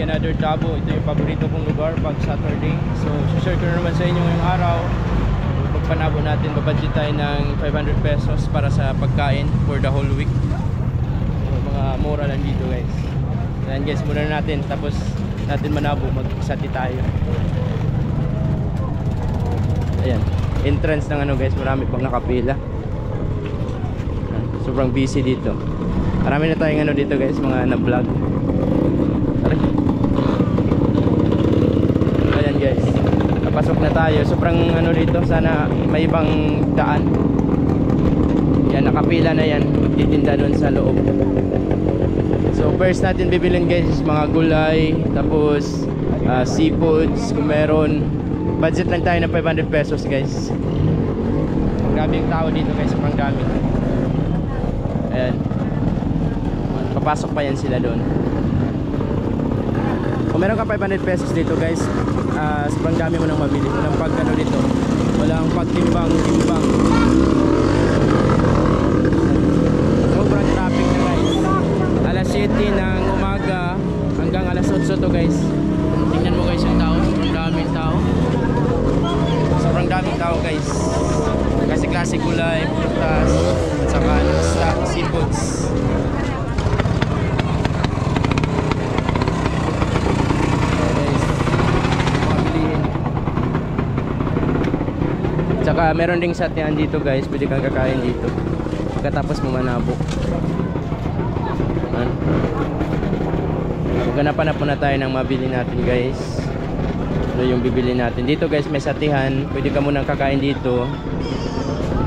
another Tabo. Ito yung paborito kong lugar pag Saturday. So share ko na naman sa inyo ngayong araw. Pagpanabo natin, babudget tayo ng 500 pesos para sa pagkain for the whole week. So, mga mura lang dito guys. Ayan guys, muna natin, tapos natin manabo, mag-sati tayo. Ayan, entrance ng ano guys, marami pang nakapila. Sobrang busy dito. Marami na tayong ano dito guys, mga na-vlog. Ayan guys, napasok na tayo. Sobrang ano dito, sana may ibang daan. Yan, nakapila na yan. Titinda doon sa loob. So first natin bibilin guys, mga gulay, tapos seafoods kung meron. Budget lang tayo ng 500 pesos guys. Grabing tao dito guys, sobrang dami. Ayan, papasok pa yan sila doon. Kung meron ka 500 pesos dito guys, sobrang dami mo nang mabili. Walang pag ano dito, walang pagtimbang-timbang. Sobrang traffic na guys. Alas 7 ng umaga hanggang alas 8 to guys. Tingnan mo guys yung tao, sobrang daming tao. Sobrang daming tao guys. Kasi klase gulay, prutas, at saka seafoods. Tsaka meron ding satian dito guys, pwede kang kakain dito pagkatapos mo manabo. Maghanap po na tayo ng mabili natin guys. Ano yung bibili natin dito guys, may satihan, pwede ka munang kakain dito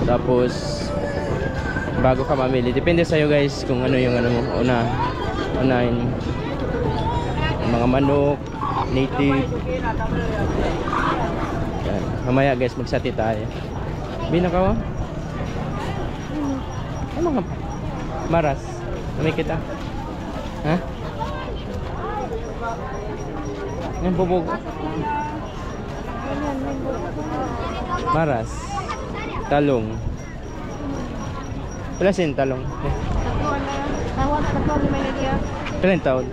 tapos bago ka mamili. Depende sa'yo guys kung ano yung ano mo unahin mo. Mga manok, native. Yan. Mamaya guys, magsati tayo. Binakaw? Ay mga maras. Namay kita. Ha? Yung bubog. Maras. Talong. Palasin talong. Ilan taon?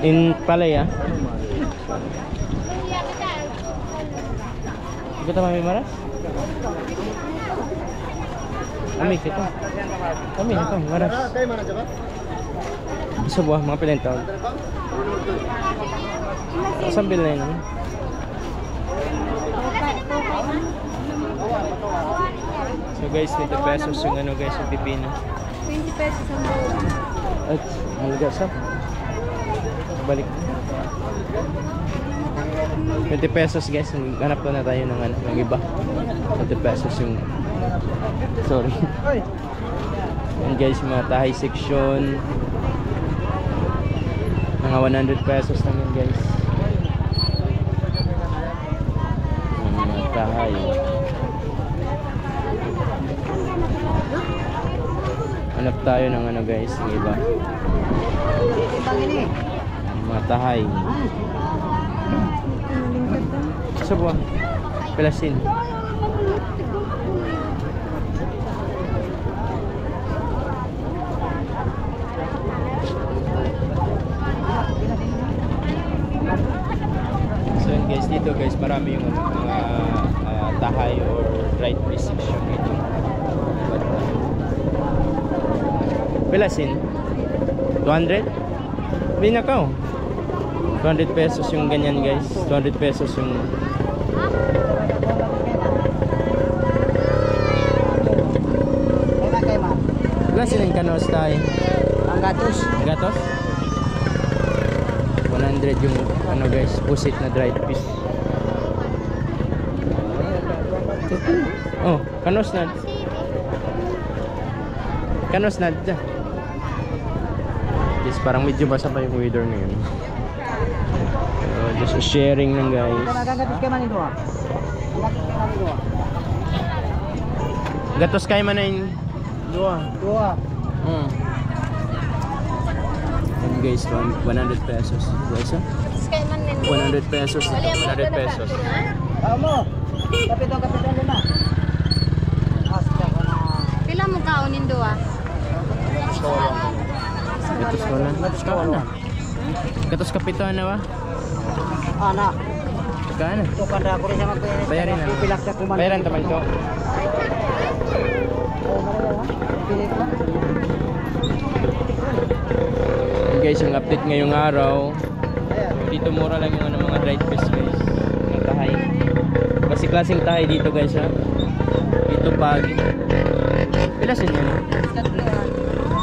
In palaya. Kita mami maras? Kami kita. Kami ito maras. Bisa buah mga pilang taon. Sambil na yun. So guys, 20 pesos yung ano guys, yung pipino. 20 pesos ang buo. At malagasap. Balik. 20 pesos guys, hanap na tayo ng ano, ng iba. 20 pesos yung sorry. And guys, mga tahay section. Mga 100 pesos lang yun guys. Mga tahay. Hanap tayo ng ano guys, ng iba. Mga tahay. Sa buwan pelasin. So yun guys, dito guys marami yung mga tahay or right place section dito. Pelasin 200? Binakaw 200 pesos yung ganyan guys. 200 pesos yung pelasin yung kanos tayo. Ang gatos? Gatos? 100 yung ano guys, pusit na dried fish. Oh, kanos na. Kanos na dyan. Yes, parang medyo basa pa yung weather ngayon. Just sharing lang guys. Gatos kayo man na yung Dua. And guys, 100 pesos. Guys, 100 pesos. 100 pesos. Amo. Kapito lima. Pila mo kaunin duwa? Gatos wala. Kaana. Gatos kapituan na ba? Ana. Kaana. Ito kanda ko rin siya magpinit. Bayarin na. Pipilak siya kuman. Bayaran taman ko. Pilit na. Guys, yung update ngayong araw. Dito mura lang yung mga dried fish guys. Yung tahay. Kasi klaseng tahay dito guys ha. Dito pagi. Pilasin nyo na.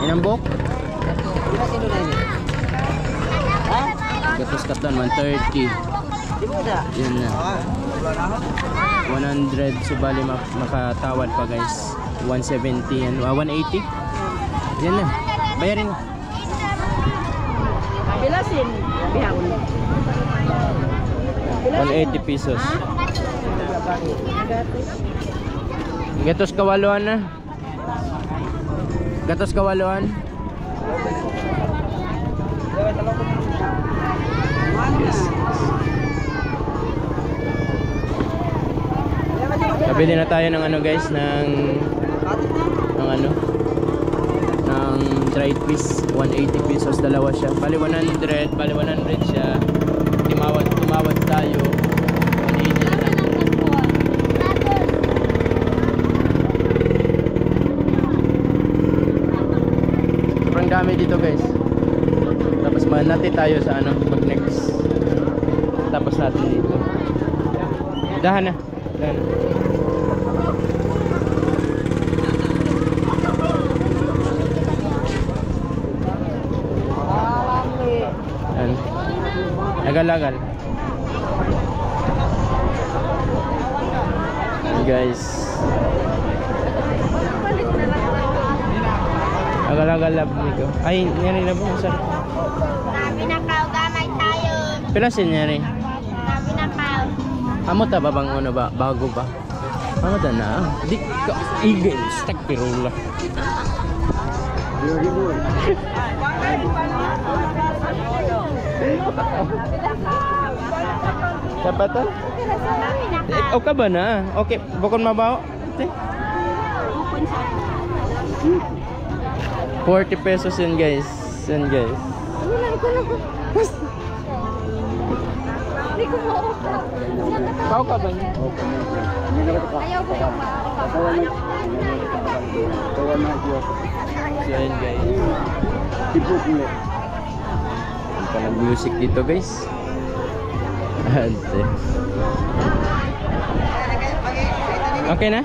Inambok? Di ba sino na ini? Ha? Gatos katon 130. Di ba isa? Yan na. 100 subali makatawad pa guys. 170 yan. 180. Yan na. Bayarin na. Bilasin. Bihawon. 180 pesos. Gatos kawaluan na. Gatos kawaluan. Yes. Nabili na tayo ng ano guys, ng dried fish. 180 pesos dalawa siya. Bali 100 siya. Tumawad tayo. 180 na lang. Sobrang dami dito guys. Tapos manati tayo sa ano, pag next. Tapos natin dito. Dahan na. Dahan na. Yan. Agal-agal. Guys. Agal-agal lab nito. Ay, nyari na ba? Sir? Pinakaw gamay tayo. Pilasin nyari. Pinakaw. Amo ta ba bang ano ba? Bago ba? Amo ta na. Di ka igay. Stak pirula. Siapa to? O ka ba na? Okay, bukon mabaho. 40 pesos yun guys. Yun guys. Hindi ko mo. Pao ka ba niya? Ayaw ko yung So yun guys. Ang ng music dito guys. Ante. Okay na?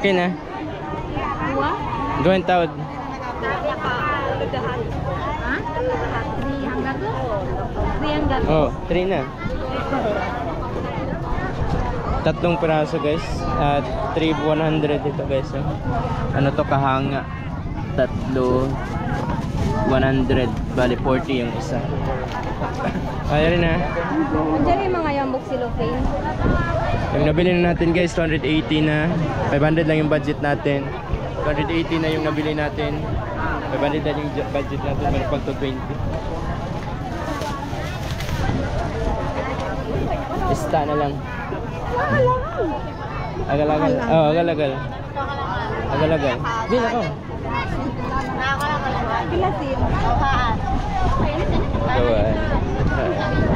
Okay na? Gawin tawad. Ha? Hanggang Oh, 3 na. Tatlong piraso guys. At 3,100 ito guys. Oh. Ano to kahanga? Tatlo 100. Bali 40 yung isa. Kaya rin na. Andiyan yung mga yambok cellophane. Yung nabili na natin guys, 280 na. 500 lang yung budget natin. 280 na yung nabili natin. 500 na yung budget natin. Meron pang 220. Ista na lang. Agal-agal. Oh, agal-agal. Agal-agal. Bila ko. Bilasin. Kawan.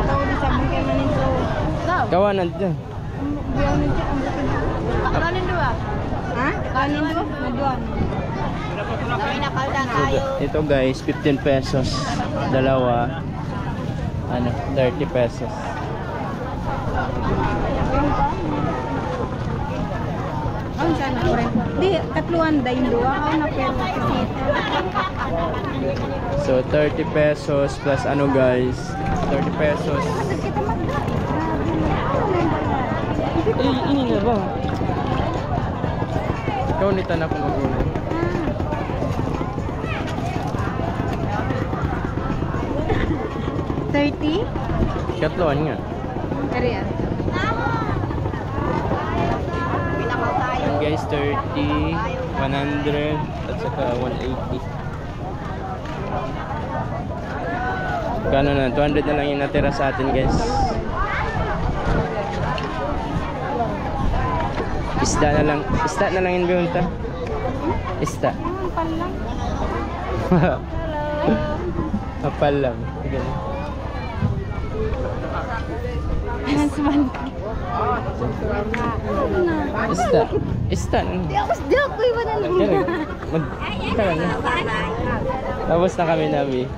Tawag sa mga kayo manito. Kawan nandiyan. Biyaw nito ang bukan. Kanin dua. Ha? Kanin dua? Maduan. Ito guys, 15 pesos. Dalawa. Ano, 30 pesos. Ang sana ko rin. Di, katluan dahin dua. Ako na pero kasi. So 30 pesos plus ano guys, 30 pesos. Ini nga ba? Ikaw nita na kung mag-una. $30? Katloan nga. Kariya. Yan guys, 30, 100, at saka 180. Kano na, 200 na lang yung natira sa atin guys. Isda na lang yung binunta. Isda. Ang palang. Hello. Kapal lang. Sige na. Hansman. Isda. Isda. Di ako iba na lang. Magkita na. Tapos na kami nabi.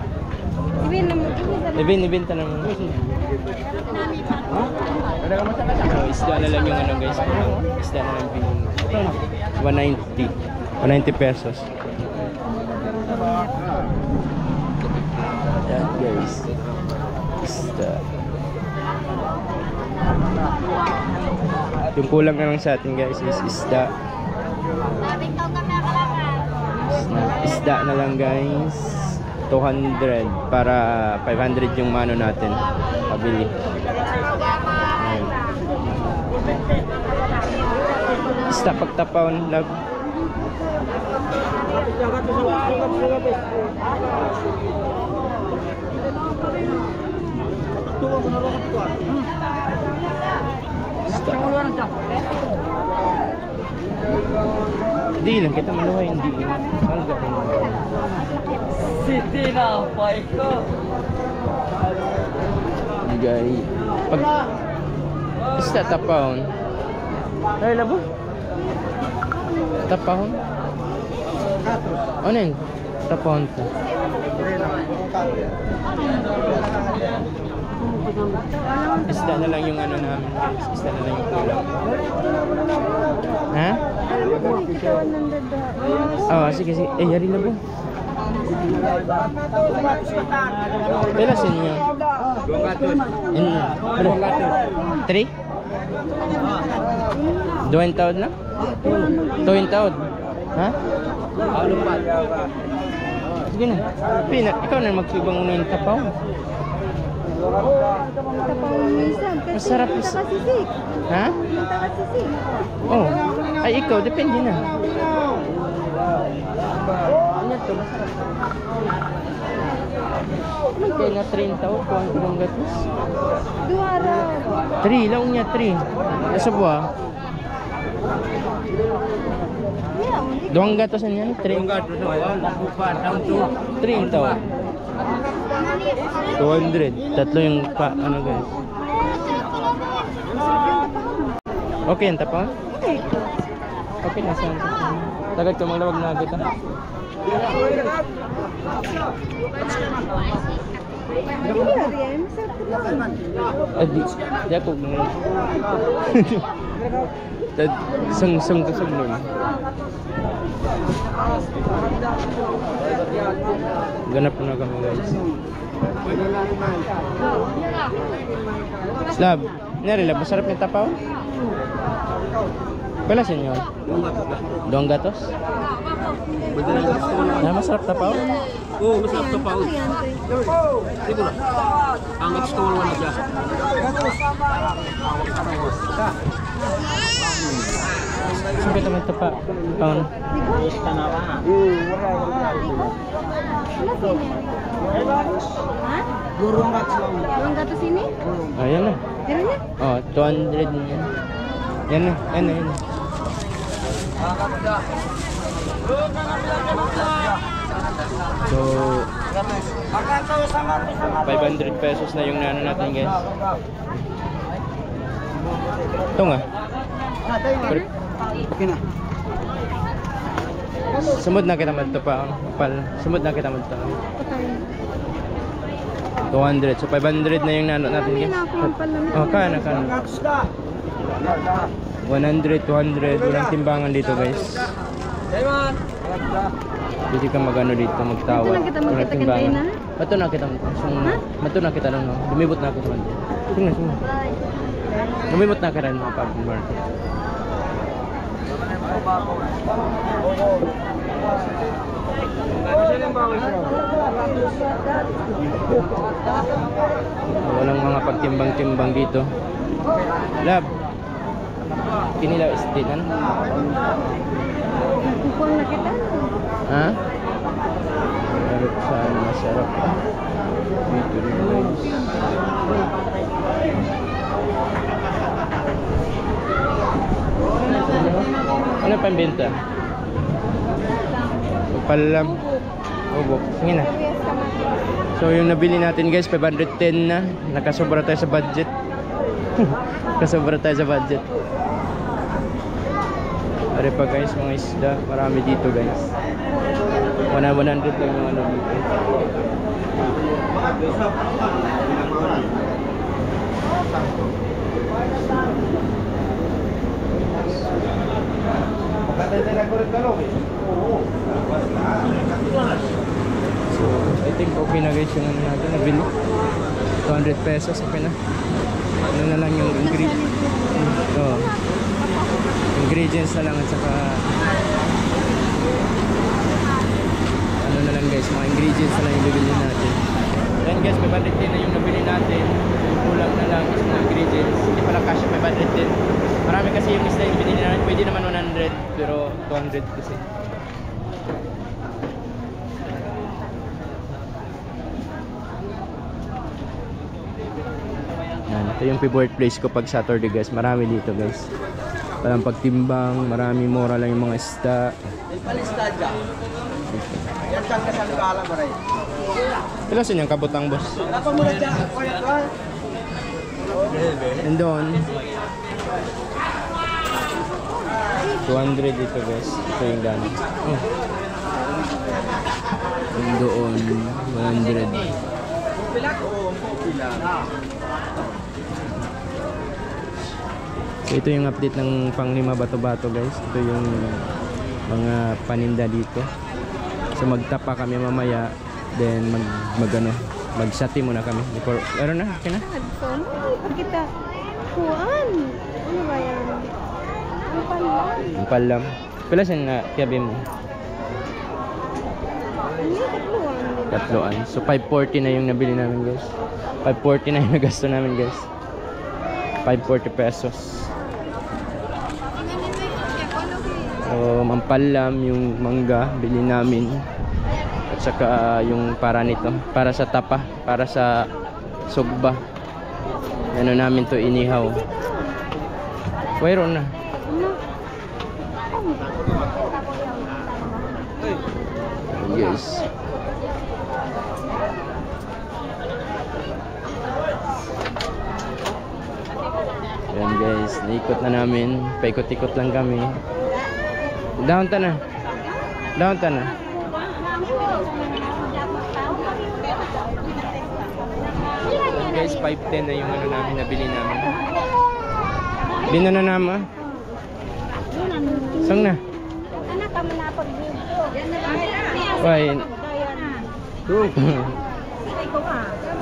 Ibinta naman. So, isda na lang yung ano guys. Isda na lang bin. 190. 190 pesos. Yan guys. Isda. Yung kulang na lang sa atin guys is isda. Isda na lang guys. 200 para 500 yung mano natin pabili. Ayun. Isda pagtapawan love. Hindi lang kita maluhay, hindi. City na, boy ko. Gay. Pag isda tapahon. Ay labo. Tapahon. Ano yun? Tapahon to. Isda na lang yung ano namin guys. Isda na lang yung kulang. Ha? Oh, sige sige. Eh, yari na po. Pelasin niyo. In 3? 2 taon na? 2 taon. Ha? Sige na. Pina, ikaw na magsubang una yung tapaw. Masarap isa. Ha? Oh. Ay ikaw, depende na. Ano to? Masarap. Kaya na 30 taon kung ang gatos. 3, laong niya 3. Nasa buwa. Doang gatos niya, 3 gatos. 3 taon. 200. Tatlo yung pa, ano guys. Okay ang tapon? Okay na saan. Tagad ka maglawag na agad ha. Di ako Sung nun. Ganap na kami guys. Slab, nari lab, masarap yung tapaw? Pala senyor? Doang gatos? Na masarap tapaw? Oo, masarap tapaw. Siguro. Ang gatos ko wala siya. Saan naman tapa? Taon? Burung gatos ini? Ayan na. Yan na? Oh, 200 yan. Yan na, yan na, yan na. So 500 pesos na yung nano natin guys. Ito nga. Okay na. Sumod na kita magtapa. Sumod na kita magtapa. 200. So 500 na yung nano natin guys. Oh, kana. 100, 200. Walang timbangan dito guys. Hindi ka magano dito magtawad. Walang timbangan. Mato na kita. Mato na kita lang. Lumibot na ako sa kanto. Sige. Lumibot na ka rin mga pag-market. Walang mga pagtimbang-timbang dito. Lab. Kinilaw istinan. Kupon na kita. Ha? Harap saan masarap. Dito rin guys. Ano pambenta? Palam. Ubok. Sige na. So yung nabili natin guys, 510 na. Nakasobra tayo sa budget. Nakasobra tayo sa budget. Pare pa guys, mga isda. Marami dito guys. 100 lang yung ano dito. So, I think okay na guys yung ano natin nabili. 200 pesos okay na. Ano na lang yung ingredients na lang at saka ano na lang guys, mga ingredients na lang yung bibili natin. Then guys, 510 na yung nabili natin. Yung kulang na lang is mga ingredients. Hindi pala cash 510. Marami kasi yung isda yung binili natin. Pwede naman 100 pero 200 kasi. Yan, ito yung favorite place ko pag Saturday guys. Marami dito guys. Walang pagtimbang, marami mura lang yung mga isda. Ilan sa niyang kabutang boss? And doon 200 dito guys. Ito yung gano'n. And doon 100. So ito yung update ng Panglima Bato-Bato guys. Ito yung mga paninda dito. So magtapa kami mamaya. Then mag-sati muna kami before, ano na, okay na? Kita kuan. Ano ba yan? Ang palam. Pila siya na kiyabi mo? Tatloan. So 540 na yung nabili namin guys. 540 na yung nagasto namin guys. 540 pesos. So mampalam yung mangga bili namin. At saka yung para nito, para sa tapa, para sa sugba. Ano namin to inihaw. Mayroon na. Yes. Ayan guys, naikot na namin. Paikot-ikot lang kami. Downtown na. Downtown na. So guys, 510 na yung ano namin, nabili namin. Bina na naman. Sang na? Anak ka manapag dito. Why?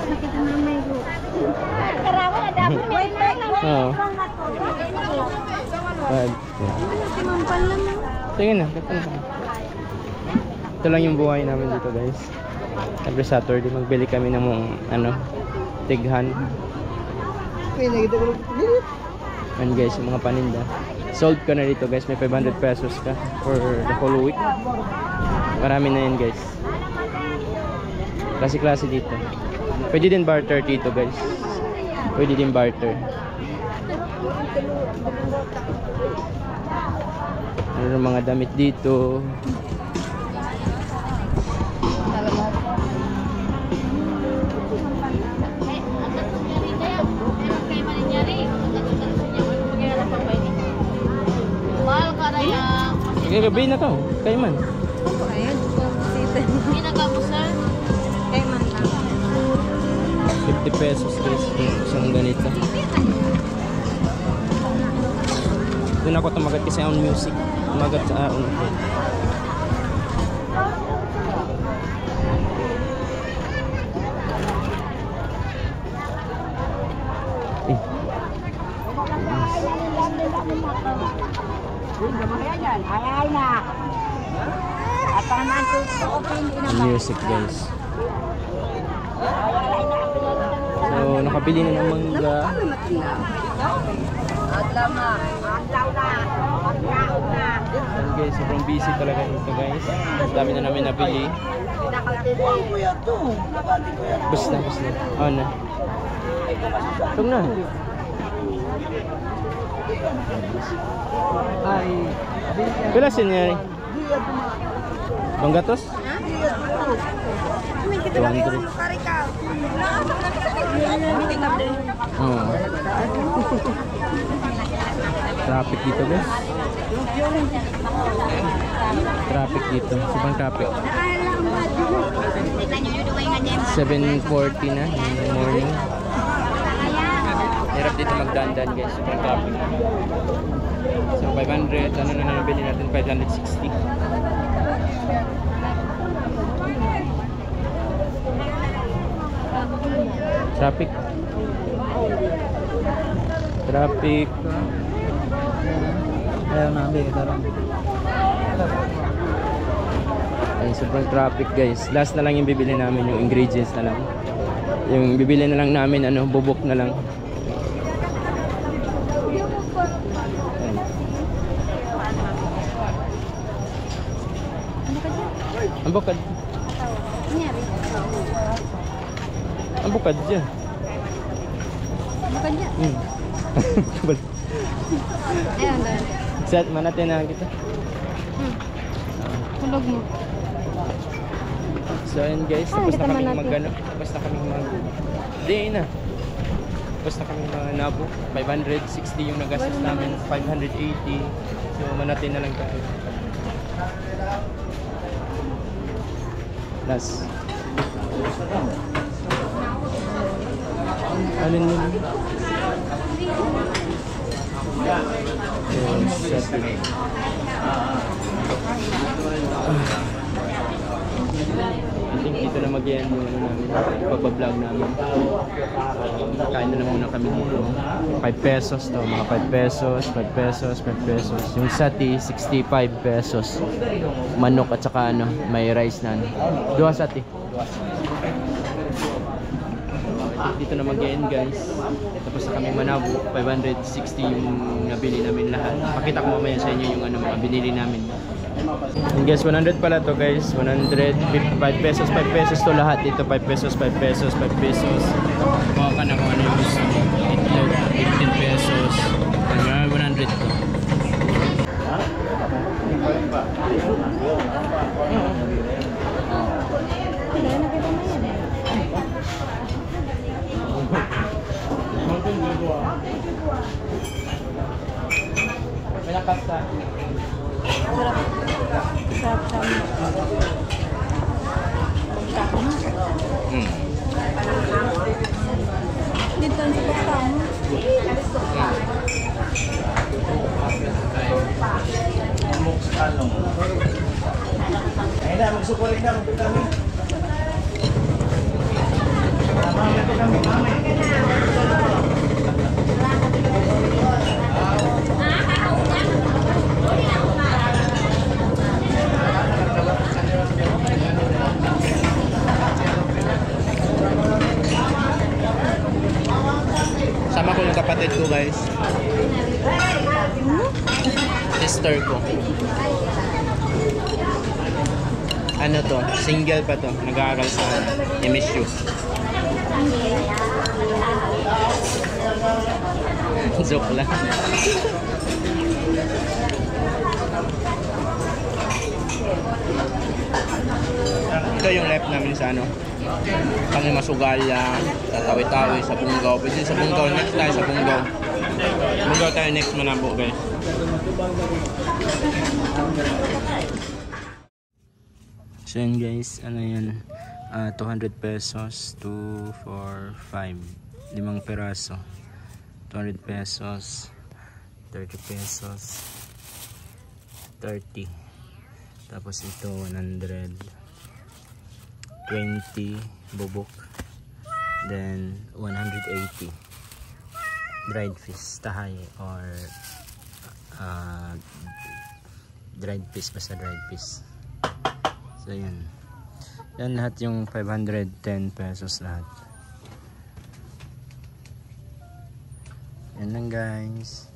Nakita na may group. Karawa na dapat. Wait lang. Oo. Timampan lang na. Sige na, ito lang yung buhay namin dito guys. Every Saturday magbili kami ng ano, tighan. And guys, yung mga paninda. Sold ka na dito guys, may 500 pesos ka for the whole week. Marami na yun guys. Klase-klase dito. Pwede din barter dito guys. Pwede din barter. Meron mga damit dito. Sige, gabi na to. Kayo man. Ayan, pinagamusan. Kaya man lang. 50 pesos guys. Isang ganito. Doon ako tumagat kasi on music. Tumagat sa on. Ay na. At Music guys. So nakabili na ng mangga. And guys, sobrang busy talaga dito guys. Dami na namin nabili. Basta. Oh na. Tung na. Pila siya Itong gatos? 200. Oo. Traffic dito guys. Traffic dito. Sobrang traffic. 7:40 na in the morning. Hirap dito magdandan guys. Sobrang traffic. So 500. Ano na nabili natin? 560. Traffic. Traffic. Ayaw namin, tarong. Ay, sobrang traffic guys. Last na lang yung bibili namin, yung ingredients na lang. Yung bibili na lang namin, ano, bubok na lang. Ayan. Ang bukad. Ang bukad dyan. Bukan niya. Ayan, dahil. Set, manatin na kita. Tulog mo. So ayun guys, tapos na kaming mag-ano. Tapos na kaming Di na. Tapos na kaming nabo. 560 yung nagastos namin. 580. So manatin na lang tayo. Last. Alin yun? I think dito na mag-end yung ano namin, pagbablog namin. Kain na muna kami dito. 5 pesos to, mga 5 pesos, 5 pesos, 5 pesos. Yung sati, 65 pesos. Manok at saka ano, may rice na ano. 2 sati. Dito na mag-end guys. Tapos na kami Manabo. 560 yung nabili namin lahat. Pakita ko mamaya sa inyo yung ano, mga binili namin. And guys, 100 pala to guys. 100, 5 pesos, 5 pesos to lahat. Dito 5 pesos, 5 pesos, 5 pesos. Kuha ka na kung ano yung gusto mo. Itlog, 15 pesos. 100 to. May nakasta. Sarap sa dito ang sakta mo. Ayun na, magsukulit na kami. Sama ko yung kapatid ko guys. Sister ko. Ano to? Single pa to. Nag-aaral sa MSU. Joke lang. Ito yung left namin sa ano. Kami Masugala, sa Tawi-Tawi, sa Bungaw. Pwede sa Bungaw. Next tayo sa Bungaw. Bungaw tayo next Manabo guys. So yun guys, ano yan, 200 pesos, 2, 4, 5, 5 peraso, 200 pesos, 30 pesos, 30, tapos ito 100, 20 bubok, then 180 dried fish, tahay or dried fish, basta dried fish. So yun. Yan lahat yung 510 pesos lahat. Yan lang guys.